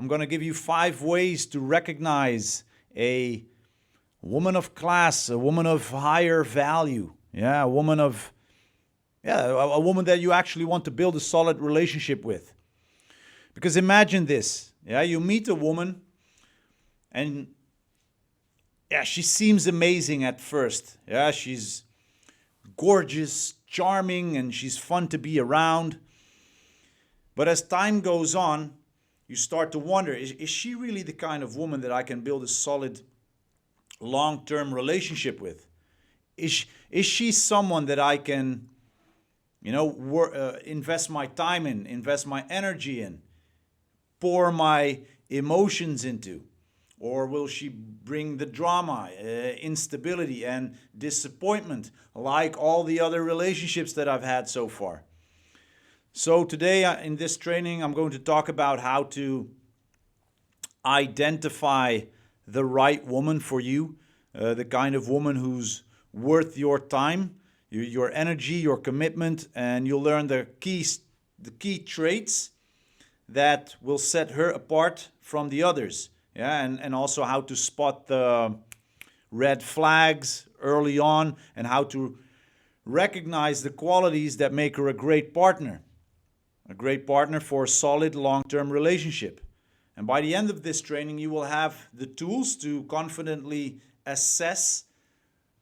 I'm going to give you 5 ways to recognize a woman of class, a woman of higher value. Yeah, a woman of a woman that you actually want to build a solid relationship with. Because imagine this. Yeah, you meet a woman and she seems amazing at first. Yeah, she's gorgeous, charming, and she's fun to be around. But as time goes on, you start to wonder, is she really the kind of woman that I can build a solid long-term relationship with? Is she someone that I can, invest my time in, invest my energy in, pour my emotions into? Or will she bring the drama, instability, and disappointment like all the other relationships that I've had so far? So today in this training, I'm going to talk about how to identify the right woman for you, the kind of woman who's worth your time, your energy, your commitment, and you'll learn the key traits that will set her apart from the others. Yeah, and also how to spot the red flags early on and how to recognize the qualities that make her a great partner for a solid long-term relationship. And by the end of this training, you will have the tools to confidently assess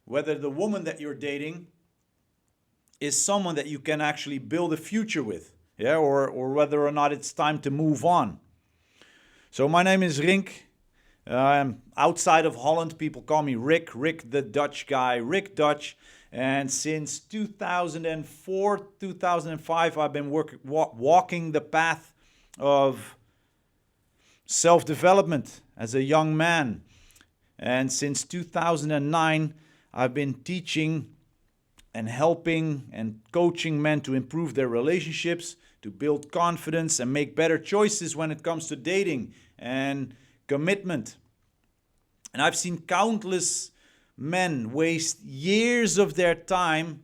whether the woman that you're dating is someone that you can actually build a future with, yeah, or whether or not it's time to move on. So my name is Rink. Outside of Holland, people call me Rick the Dutch guy, Rick Dutch. And since 2004, 2005, I've been walking the path of self-development as a young man. And since 2009, I've been teaching and helping and coaching men to improve their relationships, to build confidence and make better choices when it comes to dating and commitment. And I've seen countless men waste years of their time,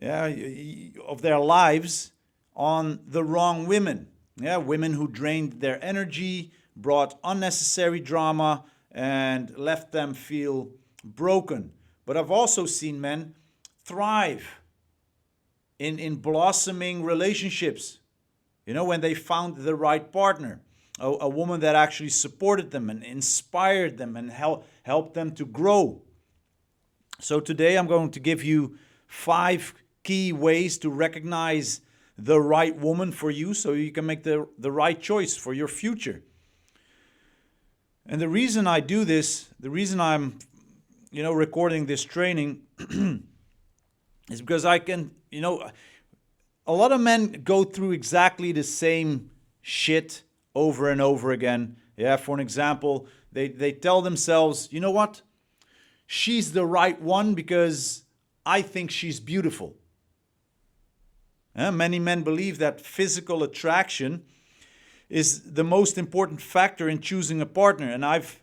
of their lives, on the wrong women. Yeah, women who drained their energy, brought unnecessary drama, and left them feel broken. But I've also seen men thrive in blossoming relationships, when they found the right partner, a woman that actually supported them and inspired them and helped them to grow. So today I'm going to give you 5 key ways to recognize the right woman for you so you can make the right choice for your future. And the reason I do this, the reason I'm recording this training is because I can, a lot of men go through exactly the same shit over and over again. Yeah, for an example, they tell themselves, you know what? She's the right one because I think she's beautiful. Many men believe that physical attraction is the most important factor in choosing a partner. And I've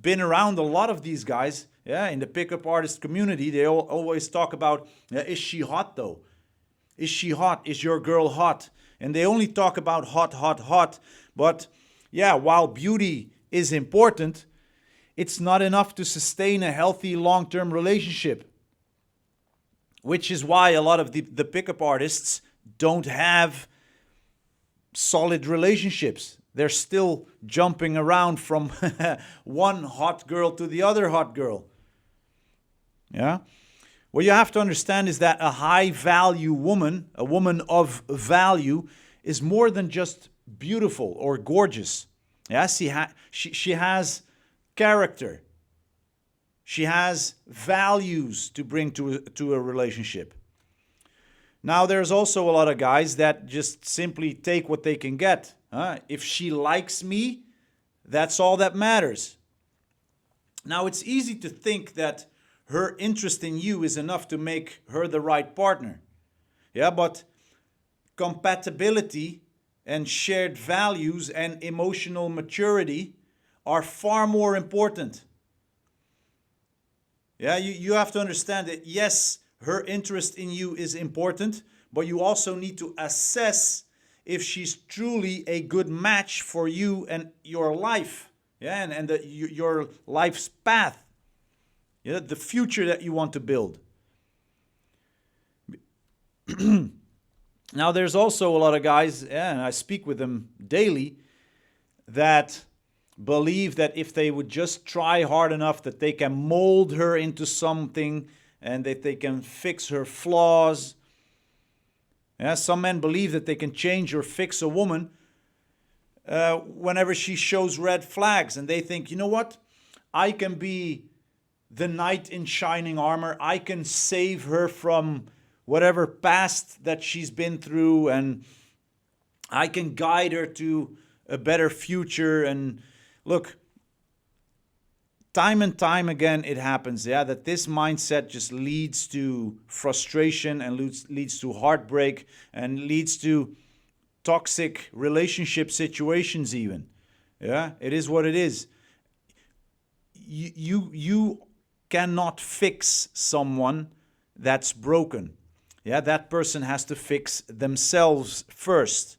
been around a lot of these guys, in the pickup artist community. They always talk about, is she hot though? Is she hot? Is your girl hot? And they only talk about hot. But while beauty is important, it's not enough to sustain a healthy long-term relationship. Which is why a lot of the pickup artists don't have solid relationships. They're still jumping around from one hot girl to the other hot girl. Yeah? What you have to understand is that a high-value woman, a woman of value, is more than just beautiful or gorgeous. Yeah, she has character. She has values to bring to a relationship. Now, there's also a lot of guys that just simply take what they can get. If she likes me, that's all that matters. Now, it's easy to think that her interest in you is enough to make her the right partner. Yeah, but compatibility and shared values and emotional maturity are far more important. Yeah, you have to understand that, yes, her interest in you is important, but you also need to assess if she's truly a good match for you and your life, yeah, and your life's path, yeah, the future that you want to build. Now, there's also a lot of guys, yeah, and I speak with them daily, that believe that if they would just try hard enough, that they can mold her into something and that they can fix her flaws. Yeah, some men believe that they can change or fix a woman whenever she shows red flags, and they think, you know what, I can be the knight in shining armor. I can save her from whatever past that she's been through, and I can guide her to a better future. And look, time and time again it happens, yeah, that this mindset just leads to frustration and leads to heartbreak and leads to toxic relationship situations even. Yeah, it is what it is. You cannot fix someone that's broken. Yeah, that person has to fix themselves first.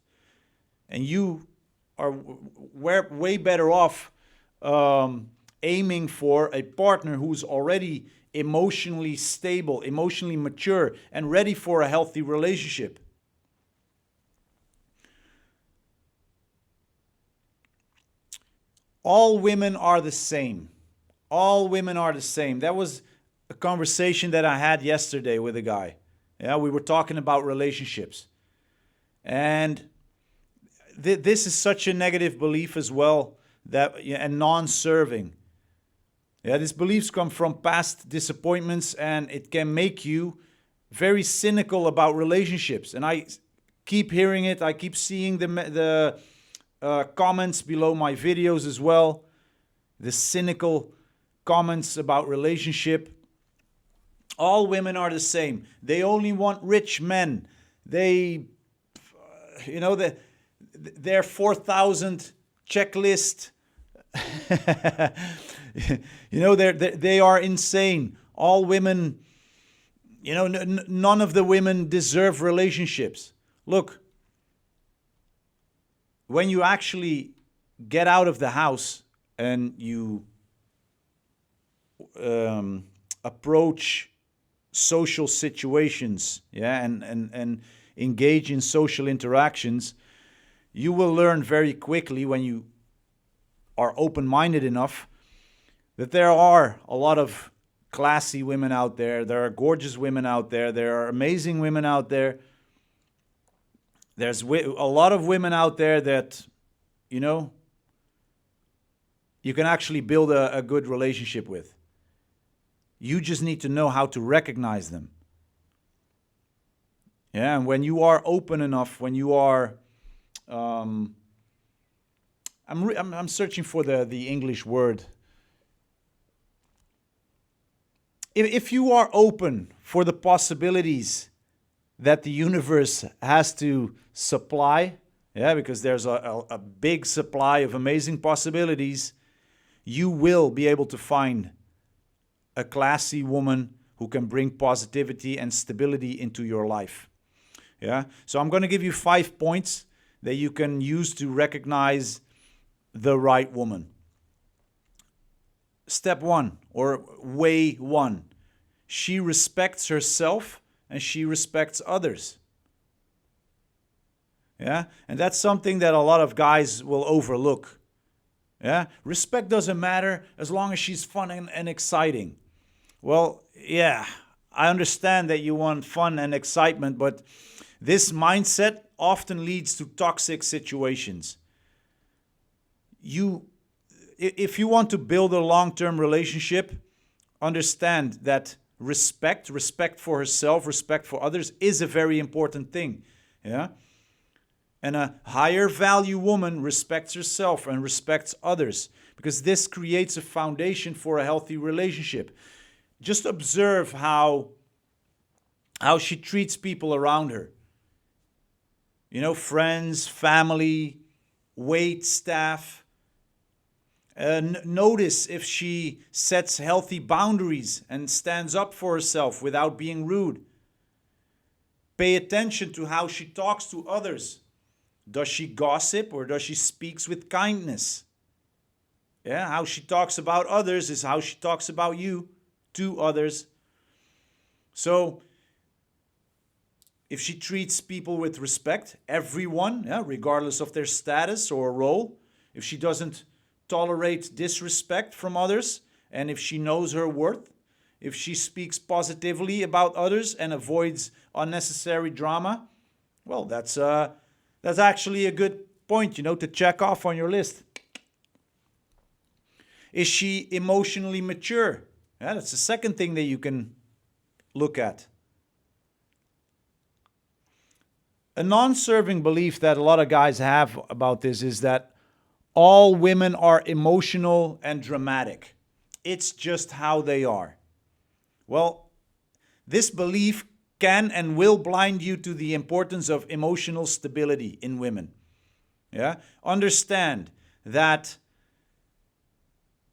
And you are way better off aiming for a partner who's already emotionally stable, emotionally mature, and ready for a healthy relationship. All women are the same. All women are the same. That was a conversation that I had yesterday with a guy. Yeah, we were talking about relationships. And this is such a negative belief as well, that and non-serving. Yeah, these beliefs come from past disappointments, and it can make you very cynical about relationships. And I keep hearing it. I keep seeing the comments below my videos as well. The cynical comments about relationship. All women are the same. They only want rich men. They, their 4,000 checklist. They are insane. All women, none of the women deserve relationships. Look, when you actually get out of the house and you approach social situations, yeah, and engage in social interactions, you will learn very quickly, when you are open-minded enough, that there are a lot of classy women out there. There are gorgeous women out there. There are amazing women out there. There's a lot of women out there that, you can actually build a good relationship with. You just need to know how to recognize them. Yeah, and when you are open enough, when you are, I'm searching for the English word. If you are open for the possibilities that the universe has to supply, yeah, because there's a big supply of amazing possibilities, you will be able to find a classy woman who can bring positivity and stability into your life. Yeah. So I'm going to give you 5 points that you can use to recognize the right woman. Step 1, or way 1. She respects herself and she respects others. Yeah. And that's something that a lot of guys will overlook. Yeah. Respect doesn't matter as long as she's fun and exciting. Well, yeah, I understand that you want fun and excitement, but this mindset often leads to toxic situations. If you want to build a long-term relationship, understand that respect for herself, respect for others is a very important thing. Yeah? And a higher value woman respects herself and respects others, because this creates a foundation for a healthy relationship. Just observe how she treats people around her. Friends, family, wait staff. Notice if she sets healthy boundaries and stands up for herself without being rude. Pay attention to how she talks to others. Does she gossip or does she speaks with kindness? Yeah, how she talks about others is how she talks about you to others. So if she treats people with respect, everyone, yeah, regardless of their status or role, if she doesn't tolerate disrespect from others, and if she knows her worth, if she speaks positively about others and avoids unnecessary drama, well, that's actually a good point, to check off on your list. Is she emotionally mature? Yeah, that's the second thing that you can look at. A non-serving belief that a lot of guys have about this is that all women are emotional and dramatic. It's just how they are. Well, this belief can and will blind you to the importance of emotional stability in women. Yeah? Understand that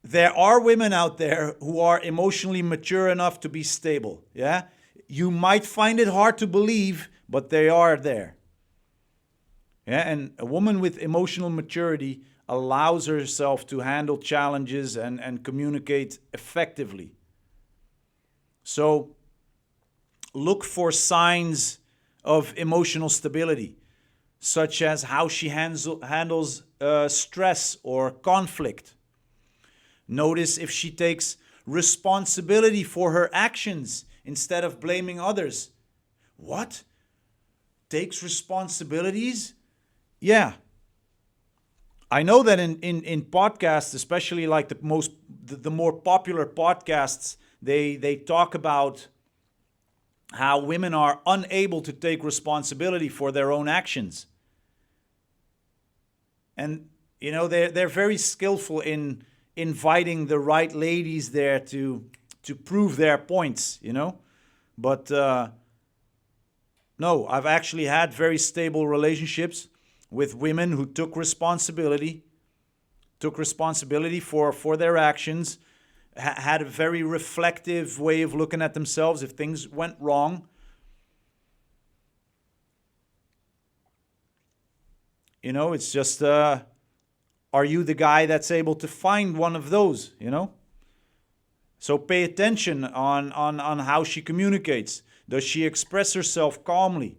there are women out there who are emotionally mature enough to be stable. Yeah? You might find it hard to believe, but they are there. Yeah, and a woman with emotional maturity allows herself to handle challenges and communicate effectively. So look for signs of emotional stability, such as how she handles stress or conflict. Notice if she takes responsibility for her actions instead of blaming others. What? Takes responsibilities? Yeah. I know that in podcasts, especially like the more popular podcasts, they talk about how women are unable to take responsibility for their own actions. And they're very skillful in inviting the right ladies there to prove their points, But no, I've actually had very stable relationships with women who took responsibility for their actions, had a very reflective way of looking at themselves if things went wrong. It's just, are you the guy that's able to find one of those, So pay attention on how she communicates. Does she express herself calmly?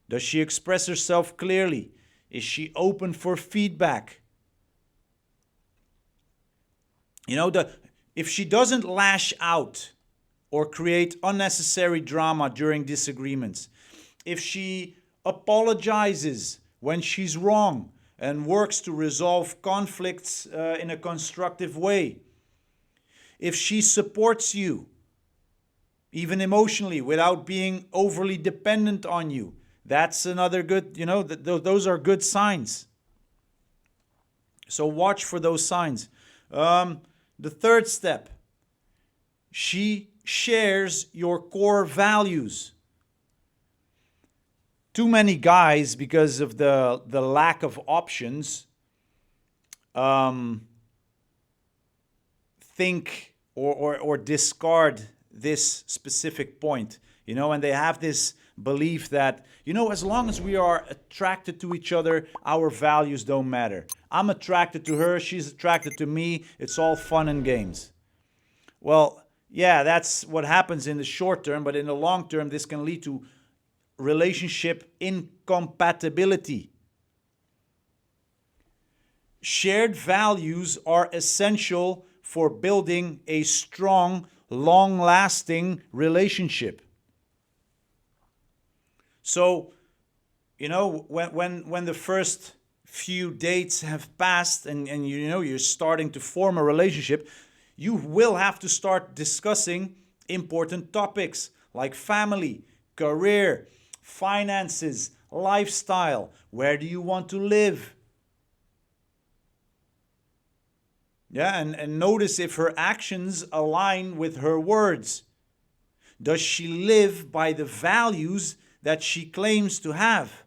Does she express herself clearly? Is she open for feedback? If she doesn't lash out or create unnecessary drama during disagreements, if she apologizes when she's wrong and works to resolve conflicts in a constructive way, if she supports you, even emotionally, without being overly dependent on you, that's another good, those are good signs. So watch for those signs. The third step, she shares your core values. Too many guys, because of the lack of options, think or discard this specific point, and they have this belief that, as long as we are attracted to each other, our values don't matter. I'm attracted to her, she's attracted to me, it's all fun and games. Well, yeah, that's what happens in the short term, but in the long term, this can lead to relationship incompatibility. Shared values are essential for building a strong, long-lasting relationship. So, when the first few dates have passed and you're starting to form a relationship, you will have to start discussing important topics like family, career, finances, lifestyle. Where do you want to live? Yeah, and notice if her actions align with her words. Does she live by the values that she claims to have?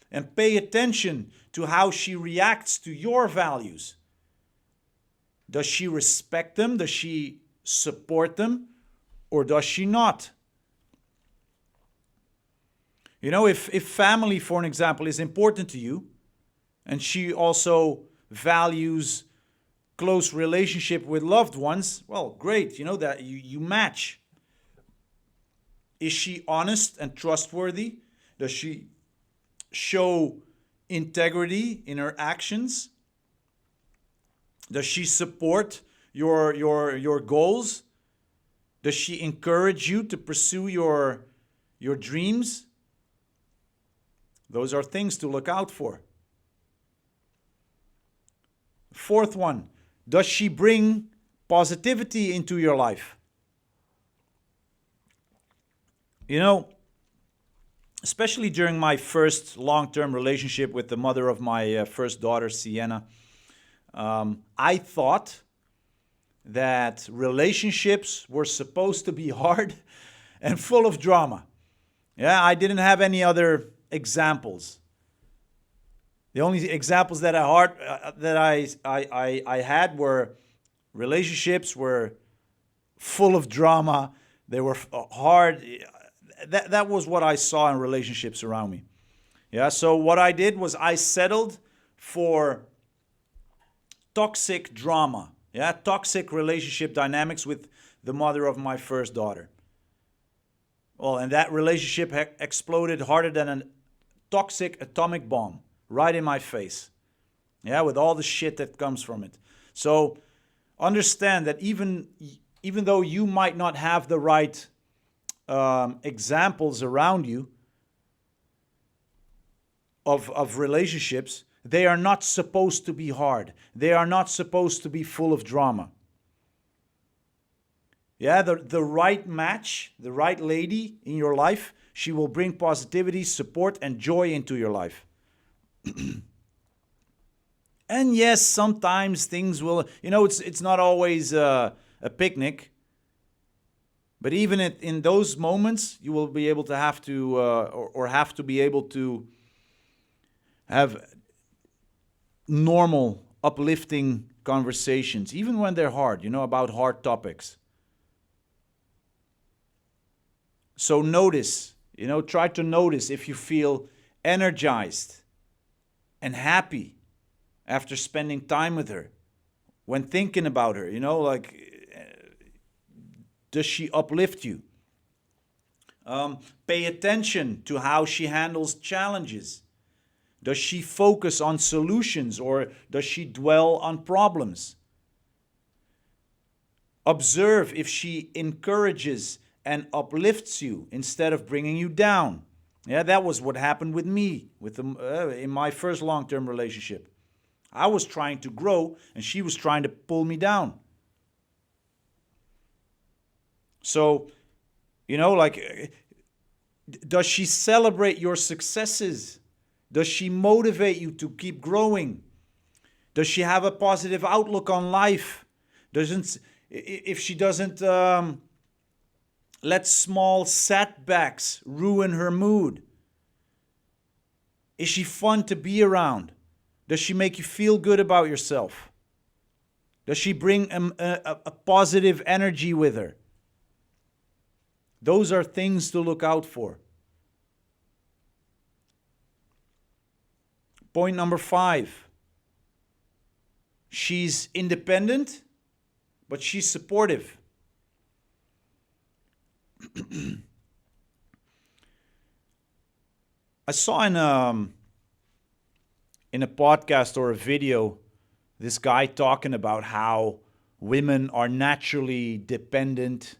And pay attention to how she reacts to your values. Does she respect them? Does she support them? Or does she not? You know, if family, for an example, is important to you, and she also values close relationship with loved ones, well, great, you know, that you match. Is she honest and trustworthy? Does she show integrity in her actions? Does she support your goals? Does she encourage you to pursue your dreams? Those are things to look out for. Fourth one, does she bring positivity into your life? You know, especially during my first long-term relationship with the mother of my first daughter, Sienna, I thought that relationships were supposed to be hard and full of drama. Yeah, I didn't have any other examples. The only examples that I had were relationships were full of drama. They were hard. That was what I saw in relationships around me. Yeah, so what I did was I settled for toxic drama. Yeah, toxic relationship dynamics with the mother of my first daughter. Well, and that relationship exploded harder than a toxic atomic bomb right in my face. Yeah, with all the shit that comes from it. So understand that even though you might not have the right examples around you of relationships, they are not supposed to be hard. They are not supposed to be full of drama. Yeah, the right match, the right lady in your life, she will bring positivity, support, and joy into your life. And yes, sometimes things will, you know, it's not always a picnic. But even in those moments, you will be able to have to, or have to be able to have normal, uplifting conversations, even when they're hard, you know, about hard topics. So notice, you know, try to notice if you feel energized and happy after spending time with her, when thinking about her, you know, like, does she uplift you? Pay attention to how she handles challenges. Does she focus on solutions or does she dwell on problems? Observe if she encourages and uplifts you instead of bringing you down. Yeah, that was what happened with me in my first long-term relationship. I was trying to grow and she was trying to pull me down. So, you know, like, does she celebrate your successes? Does she motivate you to keep growing? Does she have a positive outlook on life? If she doesn't let small setbacks ruin her mood? Is she fun to be around? Does she make you feel good about yourself? Does she bring a positive energy with her? Those are things to look out for. Point number 5. She's independent, but she's supportive. I saw in a podcast or a video this guy talking about how women are naturally dependent,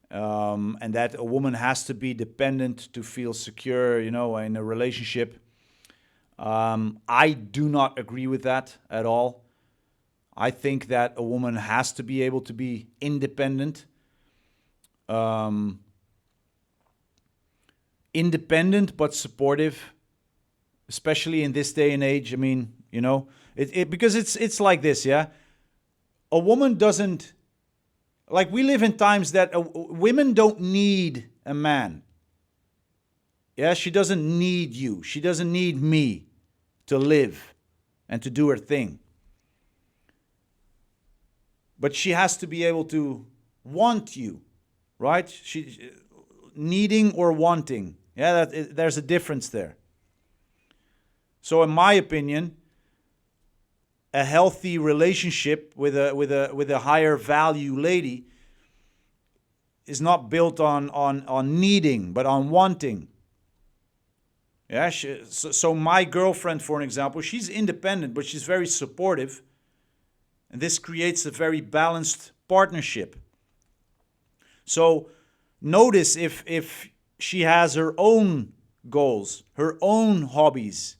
and that a woman has to be dependent to feel secure, you know, in a relationship. I do not agree with that at all. I think that a woman has to be able to be independent. Independent but supportive, especially in this day and age. I mean, you know, because it's like this, yeah. A woman doesn't, like, we live in times that women don't need a man. Yeah, she doesn't need you. She doesn't need me to live and to do her thing. But she has to be able to want you, right? She needing or wanting. Yeah, there's a difference there. So in my opinion, a healthy relationship with a higher value lady is not built on needing, but on wanting. Yeah, so my girlfriend, for an example, she's independent, but she's very supportive. And this creates a very balanced partnership. So notice if she has her own goals, her own hobbies,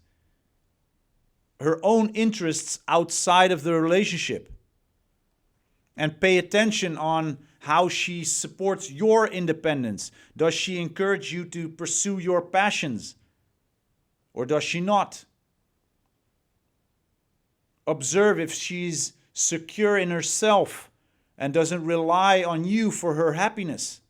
her own interests outside of the relationship. And pay attention on how she supports your independence. Does she encourage you to pursue your passions? Or does she not? Observe if she's secure in herself and doesn't rely on you for her happiness.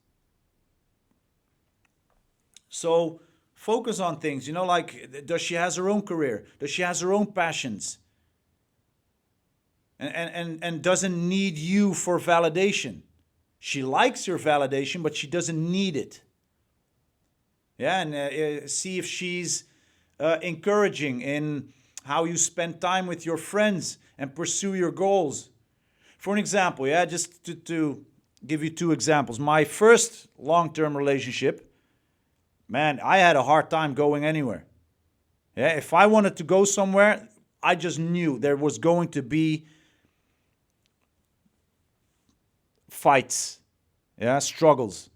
So focus on things, like does she has her own career? Does she has her own passions? And doesn't need you for validation. She likes your validation, but she doesn't need it. Yeah, and see if she's encouraging in how you spend time with your friends and pursue your goals. For an example, yeah, just to give you 2 examples. My first long-term relationship, man, I had a hard time going anywhere. Yeah, if I wanted to go somewhere, I just knew there was going to be fights, yeah, struggles.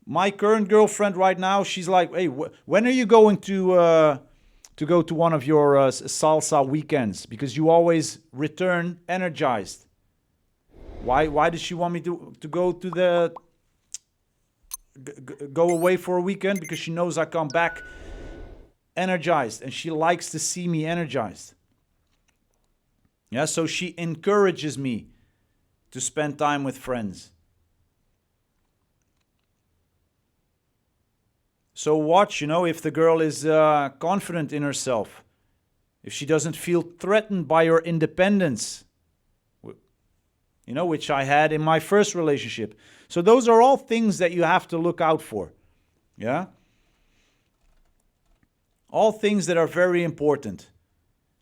My current girlfriend right now, she's like, hey, when are you going to go to one of your salsa weekends? Because you always return energized. Why does she want me to go to the go away for a weekend? Because she knows I come back energized, and she likes to see me energized. Yeah, so she encourages me to spend time with friends. So watch, if the girl is confident in herself, if she doesn't feel threatened by your independence, which I had in my first relationship. So those are all things that you have to look out for. Yeah? All things that are very important.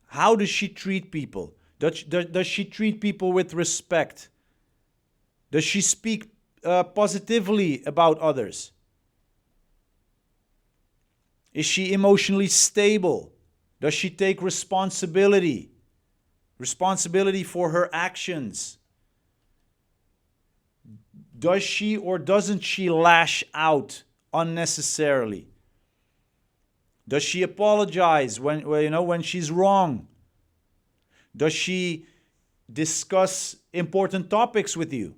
How does she treat people? Does she treat people with respect? Does she speak positively about others? Is she emotionally stable? Does she take responsibility? Responsibility for her actions? Does she or doesn't she lash out unnecessarily? Does she apologize when she's wrong? Does she discuss important topics with you?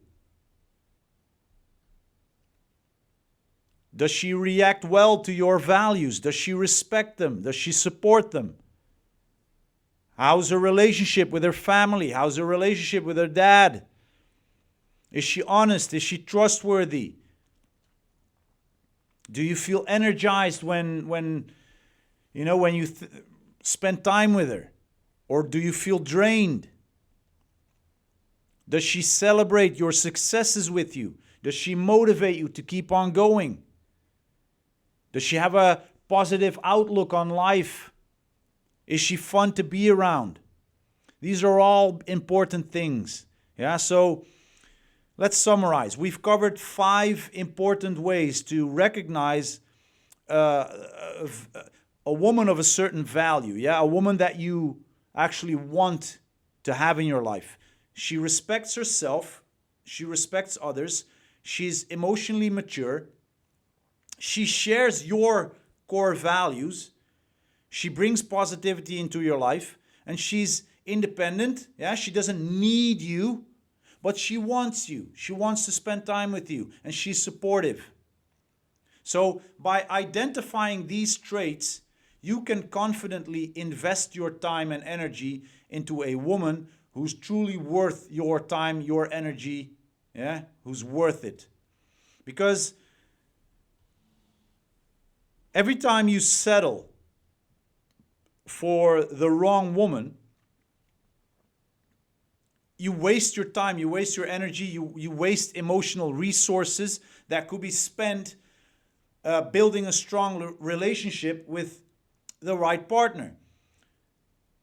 Does she react well to your values? Does she respect them? Does she support them? How's her relationship with her family? How's her relationship with her dad? Is she honest? Is she trustworthy? Do you feel energized when you spend time with her? Or do you feel drained? Does she celebrate your successes with you? Does she motivate you to keep on going? Does she have a positive outlook on life? Is she fun to be around? These are all important things. Yeah, so let's summarize. We've covered 5 important ways to recognize a woman of a certain value. Yeah, a woman that you actually want to have in your life. She respects herself. She respects others. She's emotionally mature. She shares your core values. She brings positivity into your life. And she's independent. Yeah, she doesn't need you, but she wants you. She wants to spend time with you. And she's supportive. So by identifying these traits, you can confidently invest your time and energy into a woman who's truly worth your time, your energy, yeah, who's worth it. Because every time you settle for the wrong woman, you waste your time, you waste your energy, you waste emotional resources that could be spent building a strong relationship with the right partner.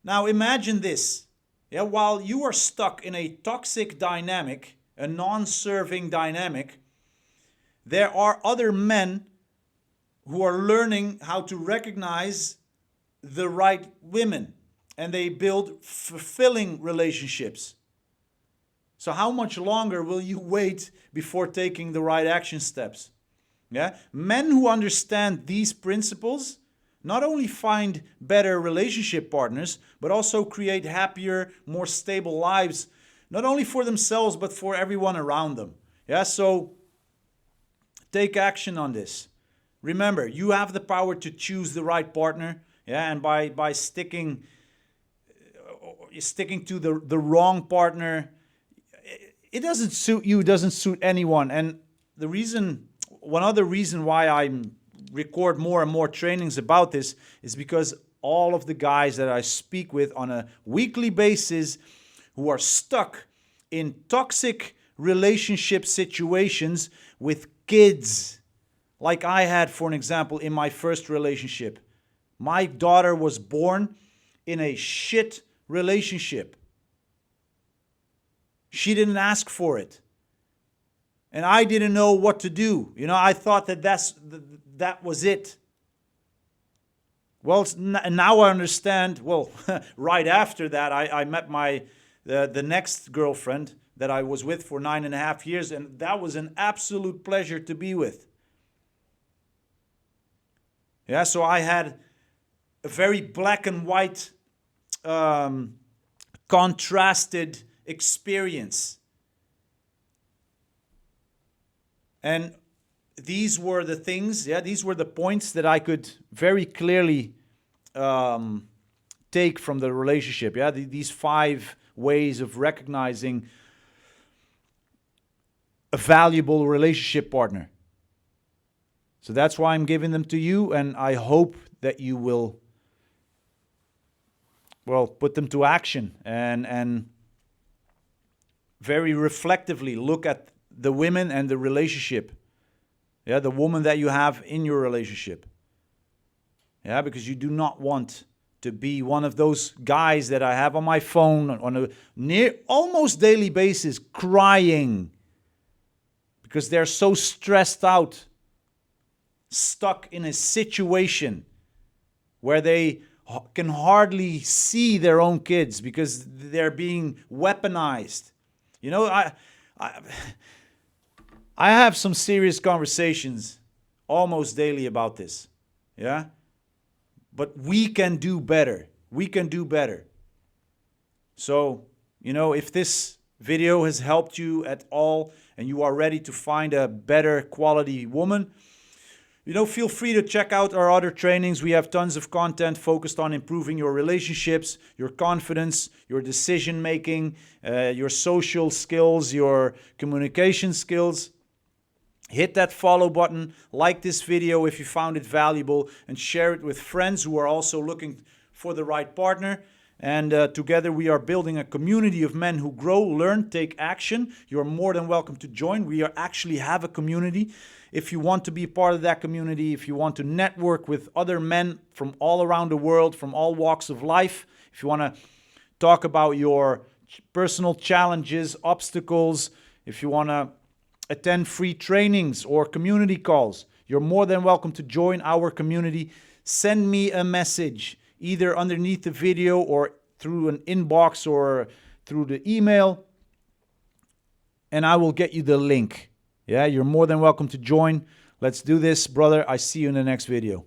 Now imagine this. Yeah, while you are stuck in a toxic dynamic, a non-serving dynamic, there are other men who are learning how to recognize the right women, and they build fulfilling relationships. So how much longer will you wait before taking the right action steps? Yeah? Men who understand these principles not only find better relationship partners, but also create happier, more stable lives, not only for themselves, but for everyone around them. Yeah, so take action on this. Remember, you have the power to choose the right partner. Yeah, and by sticking to the wrong partner, it doesn't suit you, doesn't suit anyone. And one other reason why I record more and more trainings about this is because all of the guys that I speak with on a weekly basis who are stuck in toxic relationship situations with kids, like I had, for an example, in my first relationship. My daughter was born in a shit relationship. She didn't ask for it. And I didn't know what to do. You know, I thought that was it. Well, now I understand. Well, right after that, I met the next girlfriend that I was with for 9.5 years, and that was an absolute pleasure to be with. Yeah, so I had a very black and white, contrasted experience. And these were the things, these were the points that I could very clearly take from the relationship. Yeah, these 5 ways of recognizing a valuable relationship partner. So that's why I'm giving them to you, and I hope that you will, well, put them to action and very reflectively look at the women and the relationship. Yeah, the woman that you have in your relationship. Yeah, because you do not want to be one of those guys that I have on my phone on a almost daily basis crying because they're so stressed out, stuck in a situation where they can hardly see their own kids because they're being weaponized. You know, I have some serious conversations almost daily about this. Yeah? But we can do better. We can do better. So, you know, if this video has helped you at all and you are ready to find a better quality woman, you know, feel free to check out our other trainings. We have tons of content focused on improving your relationships, your confidence, your decision making, your social skills, your communication skills. Hit that follow button, like this video if you found it valuable, and share it with friends who are also looking for the right partner. And together we are building a community of men who grow, learn, take action. You're more than welcome to join. We actually have a community. If you want to be a part of that community, if you want to network with other men from all around the world, from all walks of life, if you want to talk about your personal challenges, obstacles, if you want to attend free trainings or community calls, you're more than welcome to join our community. Send me a message either underneath the video or through an inbox or through the email, and I will get you the link. Yeah, you're more than welcome to join. Let's do this, brother. I see you in the next video.